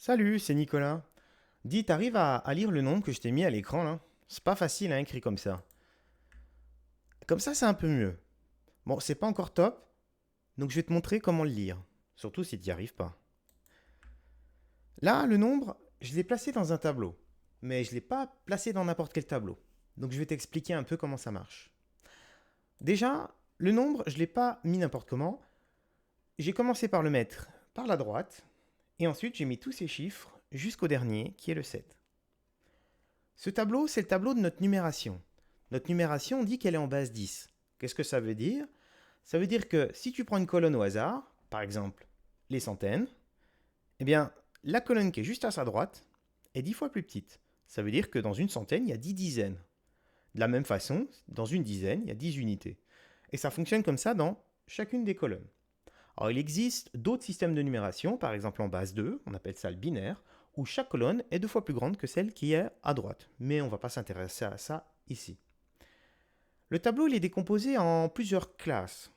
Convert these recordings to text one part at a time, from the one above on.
Salut, c'est Nicolas. Dis, t'arrives à lire le nombre que je t'ai mis à l'écran là? C'est pas facile à écrire comme ça. Comme ça, c'est un peu mieux. Bon, c'est pas encore top, donc je vais te montrer comment le lire. Surtout si t'y arrives pas. Là, le nombre, je l'ai placé dans un tableau. Mais je l'ai pas placé dans n'importe quel tableau. Donc je vais t'expliquer un peu comment ça marche. Déjà, le nombre, je l'ai pas mis n'importe comment. J'ai commencé par le mettre par la droite, et ensuite j'ai mis tous ces chiffres jusqu'au dernier, qui est le 7. Ce tableau, c'est le tableau de notre numération. Notre numération dit qu'elle est en base 10. Qu'est-ce que ça veut dire? Ça veut dire que si tu prends une colonne au hasard, par exemple les centaines, eh bien la colonne qui est juste à sa droite est 10 fois plus petite. Ça veut dire que dans une centaine, il y a 10 dizaines. De la même façon, dans une dizaine, il y a 10 unités. Et ça fonctionne comme ça dans chacune des colonnes. Alors il existe d'autres systèmes de numération, par exemple en base 2, on appelle ça le binaire, où chaque colonne est deux fois plus grande que celle qui est à droite. Mais on ne va pas s'intéresser à ça ici. Le tableau il est décomposé en plusieurs classes.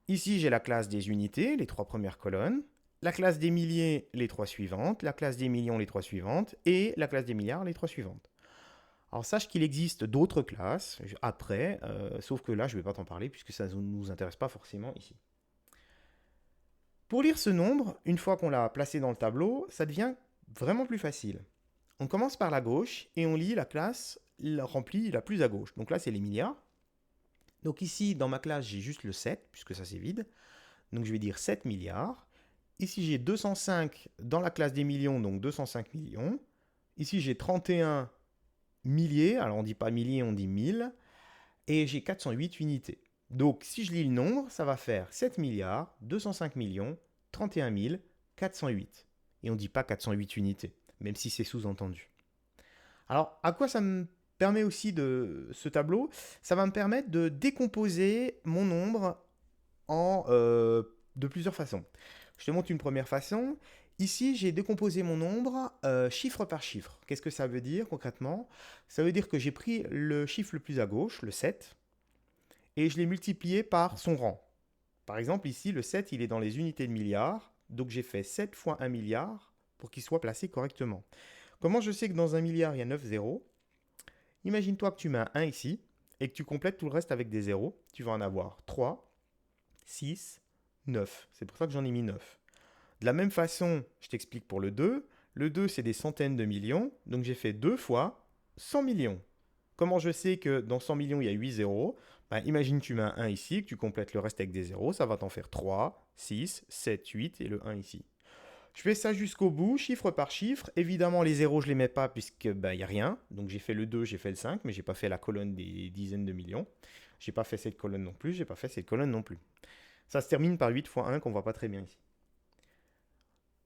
Ici j'ai la classe des unités, les trois premières colonnes, la classe des milliers, les trois suivantes, la classe des millions, les trois suivantes, et la classe des milliards, les trois suivantes. Alors sache qu'il existe d'autres classes après, sauf que là je ne vais pas t'en parler puisque ça ne nous intéresse pas forcément ici. Pour lire ce nombre, une fois qu'on l'a placé dans le tableau, ça devient vraiment plus facile. On commence par la gauche et on lit la classe remplie la plus à gauche. Donc là, c'est les milliards. Donc ici, dans ma classe, j'ai juste le 7, puisque ça c'est vide. Donc je vais dire 7 milliards. Ici, j'ai 205 dans la classe des millions, donc 205 millions. Ici, j'ai 31 milliers. Alors on ne dit pas milliers, on dit 1000. Et j'ai 408 unités. Donc si je lis le nombre, ça va faire 7 milliards, 205 millions, 31 408. Et on ne dit pas 408 unités, même si c'est sous-entendu. Alors à quoi ça me permet aussi de ce tableau? Ça va me permettre de décomposer mon nombre de plusieurs façons. Je te montre une première façon. Ici, j'ai décomposé mon nombre chiffre par chiffre. Qu'est-ce que ça veut dire concrètement? Ça veut dire que j'ai pris le chiffre le plus à gauche, le 7, et je l'ai multiplié par son rang. Par exemple, ici, le 7, il est dans les unités de milliards, donc j'ai fait 7 fois 1 milliard pour qu'il soit placé correctement. Comment je sais que dans un milliard, il y a 9 zéros? Imagine-toi que tu mets un 1 ici, et que tu complètes tout le reste avec des zéros. Tu vas en avoir 3, 6, 9. C'est pour ça que j'en ai mis 9. De la même façon, je t'explique pour le 2. Le 2, c'est des centaines de millions, donc j'ai fait 2 fois 100 millions. Comment je sais que dans 100 millions, il y a 8 zéros? Ben, imagine que tu mets un 1 ici, que tu complètes le reste avec des zéros, ça va t'en faire 3, 6, 7, 8 et le 1 ici. Je fais ça jusqu'au bout, chiffre par chiffre. Évidemment, les zéros, je ne les mets pas puisque ben, y a rien. Donc j'ai fait le 2, j'ai fait le 5, mais j'ai pas fait la colonne des dizaines de millions. J'ai pas fait cette colonne non plus, j'ai pas fait cette colonne non plus. Ça se termine par 8 fois 1 qu'on voit pas très bien ici.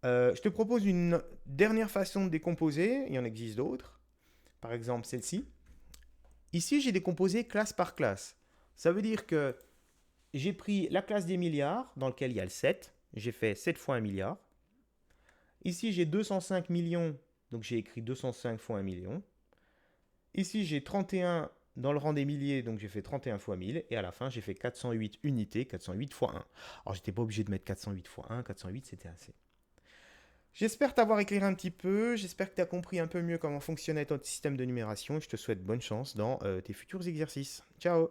Je te propose une dernière façon de décomposer, il y en existe d'autres. Par exemple celle-ci. Ici, j'ai décomposé classe par classe. Ça veut dire que j'ai pris la classe des milliards, dans laquelle il y a le 7. J'ai fait 7 fois un milliard. Ici, j'ai 205 millions, donc j'ai écrit 205 fois un million. Ici, j'ai 31 dans le rang des milliers, donc j'ai fait 31 fois 1000. Et à la fin, j'ai fait 408 unités, 408 fois 1. Alors, j'étais pas obligé de mettre 408 fois 1, 408, c'était assez. J'espère t'avoir éclairé un petit peu, j'espère que tu as compris un peu mieux comment fonctionnait ton système de numération et je te souhaite bonne chance dans tes futurs exercices. Ciao!